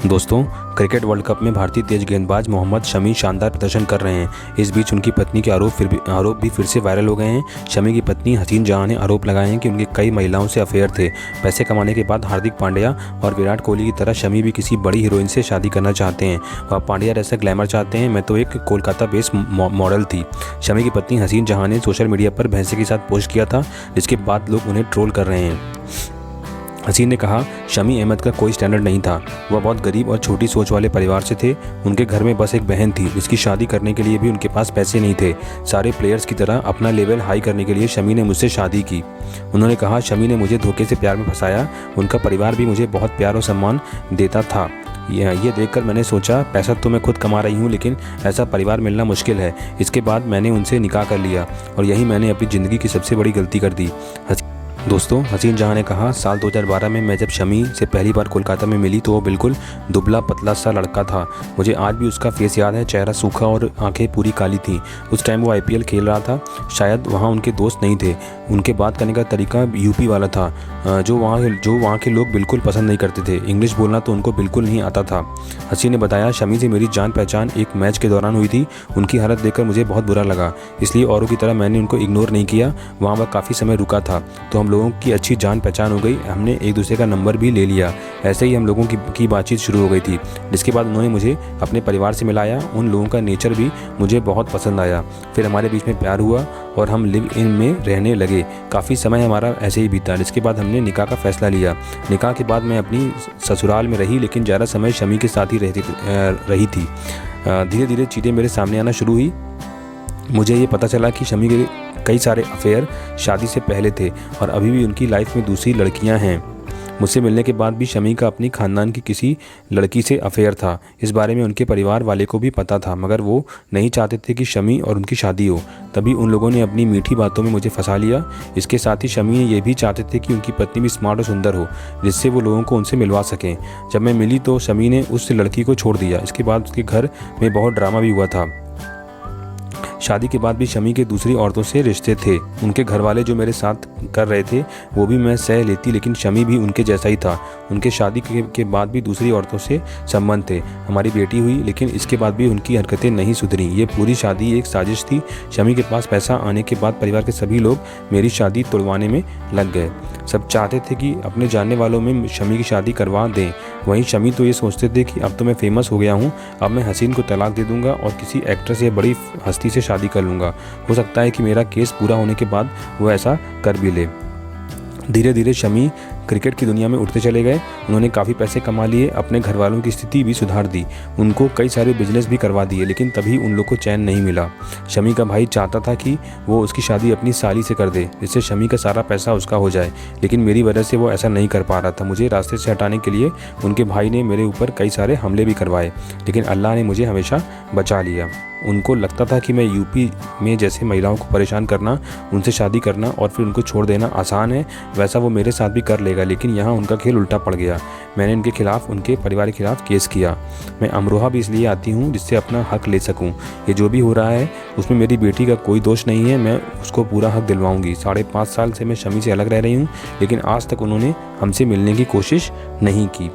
दोस्तों, cricket world cup में भारतीय तेज गेंदबाज मोहम्मद शमी शानदार प्रदर्शन कर रहे हैं। इस बीच उनकी पत्नी के आरोप भी फिर से वायरल हो गए हैं। शमी की पत्नी हसीन जहां ने आरोप लगाए हैं कि उनके कई महिलाओं से अफेयर थे। पैसे कमाने के बाद हार्दिक पांड्या और विराट कोहली की तरह शमी भी किसी बड़ी हीरोइन से शादी करना चाहते हैं। वह पांड्या जैसा ग्लैमर चाहते हैं। मैं तो एक कोलकाता बेस्ड मॉडल थी। शमी की पत्नी हसीन जहां ने सोशल मीडिया पर भैंसे के साथ पोस्ट किया था, जिसके बाद लोग उन्हें ट्रोल कर रहे हैं। हसीन ने कहा, शमी अहमद का कोई स्टैंडर्ड नहीं था। वह बहुत गरीब और छोटी सोच वाले परिवार से थे। उनके घर में बस एक बहन थी, जिसकी शादी करने के लिए भी उनके पास पैसे नहीं थे। सारे प्लेयर्स की तरह अपना लेवल हाई करने के लिए शमी ने मुझसे शादी की। उन्होंने कहा, शमी ने मुझे धोखे से प्यार में फंसाया। उनका परिवार भी मुझे बहुत प्यार और सम्मान देता था। ये देखकर मैंने सोचा, पैसा तो मैं खुद कमा रही हूँ, लेकिन ऐसा परिवार मिलना मुश्किल है। इसके बाद मैंने उनसे निकाह कर लिया और यही मैंने अपनी ज़िंदगी की सबसे बड़ी गलती कर दी। दोस्तों, हसीन जहां ने कहा, साल 2012 में मैं जब शमी से पहली बार कोलकाता में मिली तो वो बिल्कुल दुबला पतला सा लड़का था। मुझे आज भी उसका फेस याद है। चेहरा सूखा और आंखें पूरी काली थीं। उस टाइम वो IPL खेल रहा था। शायद वहाँ उनके दोस्त नहीं थे। उनके बात करने का तरीका यूपी वाला था, जो वहाँ के लोग बिल्कुल पसंद नहीं करते थे। इंग्लिश बोलना तो उनको बिल्कुल नहीं आता था। हसीन ने बताया, शमी से मेरी जान पहचान एक मैच के दौरान हुई थी। उनकी हालत देखकर मुझे बहुत बुरा लगा, इसलिए औरों की तरह मैंने उनको इग्नोर नहीं किया। वहाँ वह काफ़ी समय रुका था, तो हम लोगों की अच्छी जान पहचान हो गई। हमने एक दूसरे का नंबर भी ले लिया। ऐसे ही हम लोगों की बातचीत शुरू हो गई थी, जिसके बाद उन्होंने मुझे अपने परिवार से मिलाया। उन लोगों का नेचर भी मुझे बहुत पसंद आया। फिर हमारे बीच में प्यार हुआ और हम लिव इन में रहने लगे। काफ़ी समय हमारा ऐसे ही बीता, जिसके बाद हमने निकाह का फैसला लिया। निकाह के बाद मैं अपनी ससुराल में रही, लेकिन ज़्यादा समय शमी के साथ ही रही थी। धीरे धीरे चीज़ें मेरे सामने आना शुरू हुई। मुझे ये पता चला कि शमी के कई सारे अफेयर शादी से पहले थे और अभी भी उनकी लाइफ में दूसरी लड़कियां हैं। मुझसे मिलने के बाद भी शमी का अपनी खानदान की किसी लड़की से अफेयर था। इस बारे में उनके परिवार वाले को भी पता था, मगर वो नहीं चाहते थे कि शमी और उनकी शादी हो। तभी उन लोगों ने अपनी मीठी बातों में मुझे फंसा लिया। इसके साथ ही शमी ये भी चाहते थे कि उनकी पत्नी भी स्मार्ट और सुंदर हो, जिससे वो लोगों को उनसे मिलवा सकें। जब मैं मिली तो शमी ने उस लड़की को छोड़ दिया। इसके बाद उसके घर में बहुत ड्रामा भी हुआ था। शादी के बाद भी शमी के दूसरी औरतों से रिश्ते थे। उनके घर वाले जो मेरे साथ कर रहे थे वो भी मैं सह लेती, लेकिन शमी भी उनके जैसा ही था। उनके शादी के बाद भी दूसरी औरतों से संबंध थे। हमारी बेटी हुई, लेकिन इसके बाद भी उनकी हरकतें नहीं सुधरी। ये पूरी शादी एक साजिश थी। शमी के पास पैसा आने के बाद परिवार के सभी लोग मेरी शादी तोड़वाने में लग गए। सब चाहते थे कि अपने जानने वालों में शमी की शादी करवा दें। वहीं शमी तो ये सोचते थे कि अब तो मैं फेमस हो गया हूँ, अब मैं हसीन को तलाक दे दूंगा और किसी एक्ट्रेस या बड़ी हस्ती से शादी कर लूँगा। हो सकता है कि मेरा केस पूरा होने के बाद वो ऐसा कर भी ले। धीरे धीरे शमी क्रिकेट की दुनिया में उठते चले गए। उन्होंने काफ़ी पैसे कमा लिए, अपने घर वालों की स्थिति भी सुधार दी, उनको कई सारे बिजनेस भी करवा दिए, लेकिन तभी उन लोग को चैन नहीं मिला। शमी का भाई चाहता था कि वो उसकी शादी अपनी साली से कर दे, जिससे शमी का सारा पैसा उसका हो जाए, लेकिन मेरी वजह से वो ऐसा नहीं कर पा रहा था। मुझे रास्ते से हटाने के लिए उनके भाई ने मेरे ऊपर कई सारे हमले भी करवाए, लेकिन अल्लाह ने मुझे हमेशा बचा लिया। उनको लगता था कि मैं यूपी में जैसे महिलाओं को परेशान करना, उनसे शादी करना और फिर उनको छोड़ देना आसान है, वैसा वो मेरे साथ भी कर लेगा, लेकिन यहाँ उनका खेल उल्टा पड़ गया। मैंने उनके खिलाफ, उनके परिवार के खिलाफ केस किया। मैं अमरोहा भी इसलिए आती हूँ जिससे अपना हक ले सकूँ। ये जो भी हो रहा है उसमें मेरी बेटी का कोई दोष नहीं है। मैं उसको पूरा हक दिलवाऊँगी। 5.5 साल से मैं शमी से अलग रह रही हूँ, लेकिन आज तक उन्होंने हमसे मिलने की कोशिश नहीं की।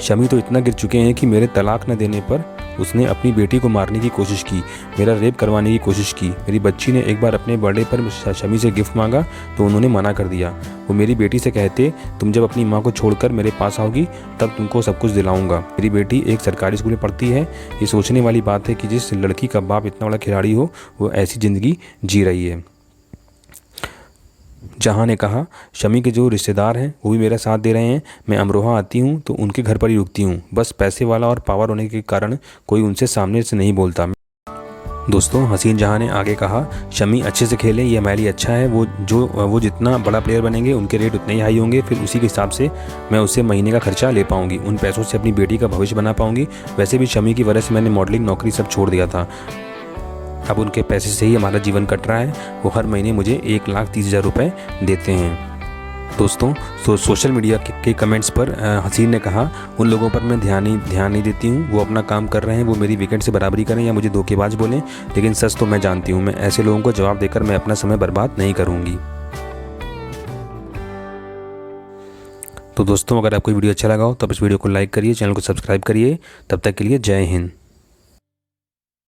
शमी तो इतना गिर चुके हैं कि मेरे तलाक न देने पर उसने अपनी बेटी को मारने की कोशिश की, मेरा रेप करवाने की कोशिश की। मेरी बच्ची ने एक बार अपने बर्थडे पर शमी से गिफ्ट मांगा तो उन्होंने मना कर दिया। वो मेरी बेटी से कहते, तुम जब अपनी माँ को छोड़कर मेरे पास आओगी तब तुमको सब कुछ दिलाऊंगा। मेरी बेटी एक सरकारी स्कूल में पढ़ती है। ये सोचने वाली बात है कि जिस लड़की का बाप इतना बड़ा खिलाड़ी हो वो ऐसी ज़िंदगी जी रही है। जहां ने कहा, शमी के जो रिश्तेदार हैं वो भी मेरा साथ दे रहे हैं। मैं अमरोहा आती हूँ तो उनके घर पर ही रुकती हूँ। बस पैसे वाला और पावर होने के कारण कोई उनसे सामने से नहीं बोलता। दोस्तों, हसीन जहां ने आगे कहा, शमी अच्छे से खेले, ये हमारे लिए अच्छा है। वो जितना बड़ा प्लेयर बनेंगे उनके रेट उतने ही हाई होंगे। फिर उसी के हिसाब से मैं उससे महीने का खर्चा ले पाऊंगी। उन पैसों से अपनी बेटी का भविष्य बना पाऊंगी। वैसे भी शमी की वजह से मैंने मॉडलिंग नौकरी सब छोड़ दिया था। अब उनके पैसे से ही हमारा जीवन कट रहा है। वो हर महीने मुझे 1,30,000 रुपये देते हैं। दोस्तों, सोशल मीडिया के कमेंट्स पर हसीन ने कहा, उन लोगों पर मैं ध्यान नहीं देती हूँ। वो अपना काम कर रहे हैं, वो मेरी वीकेंड से बराबरी करें या मुझे धोखेबाज बोलें, लेकिन सच तो मैं जानती हूँ। मैं ऐसे लोगों को जवाब देकर मैं अपना समय बर्बाद नहीं करूँगी। तो दोस्तों, अगर आपको वीडियो अच्छा लगा हो तो आप इस वीडियो को लाइक करिए, चैनल को सब्सक्राइब करिए। तब तक के लिए जय हिंद।